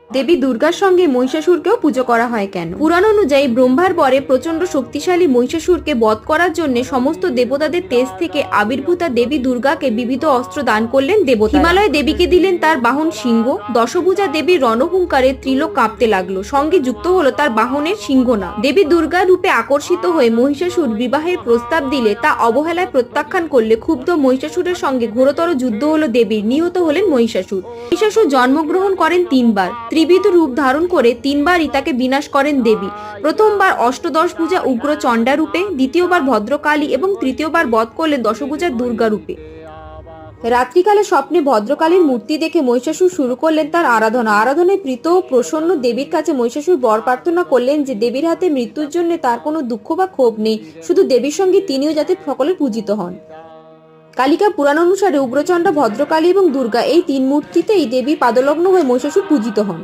দেবী দুর্গার সঙ্গে মহিষাসুরকেও পুজো করা হয় কেন? পুরাণ অনুযায়ী ব্রহ্মার বরে প্রচন্ড শক্তিশালী মহিষাসুরকে বধ করার জন্য সমস্ত দেবতাদের তেজ থেকে আবির্ভূতা দেবী দুর্গাকে বিবিধ অস্ত্র দান করলেন দেবতা। হিমালয় দেবীকে দিলেন তার বাহন সিংহ। দশভুজা দেবীর রণহুঙ্কারে ত্রিলোক কাঁপতে লাগলো। সঙ্গে যুক্ত হলো তার বাহনের সিংহনাদ। দেবী দুর্গা রূপে আকর্ষিত হয়ে মহিষাসুর বিবাহের প্রস্তাব দিলে তা অবহেলায় প্রত্যাখ্যান করলে ক্ষুব্ধ মহিষাসুরের সঙ্গে ঘোরতর যুদ্ধ হলো দেবীর। নিহত হলেন মহিষাসুর। মহিষাসুর জন্মগ্রহণ করেন তিনবার। ত্রিবিধ রূপ ধারণ করে তিনবারই তাকে বিনাশ করেন দেবী। প্রথমবার অষ্টদশ ভুজা উগ্র চণ্ডা রূপে, দ্বিতীয়বার ভদ্রকালী এবং তৃতীয়বার বধ করলেন দশভুজা দুর্গা রূপে। রাত্রিকালে স্বপ্নে ভদ্রকালীর মূর্তি দেখে মহিষাসুর শুরু করলেন তার আরাধনায় প্রীত ও প্রসন্ন দেবীর কাছে মহিষাসুর বর প্রার্থনা করলেন যে দেবীর হাতে মৃত্যুর জন্য তার কোনো দুঃখ বা ক্ষোভ নেই, শুধু দেবীর সঙ্গে তিনিও যাতে সকলে পূজিত হন। কালিকা পুরাণ অনুসারে উগ্রচণ্ডা, ভদ্রকালী এবং দুর্গা এই তিন মূর্তিতেই দেবী পাদলগ্ন হয়ে মহিষাসুর পূজিত হন।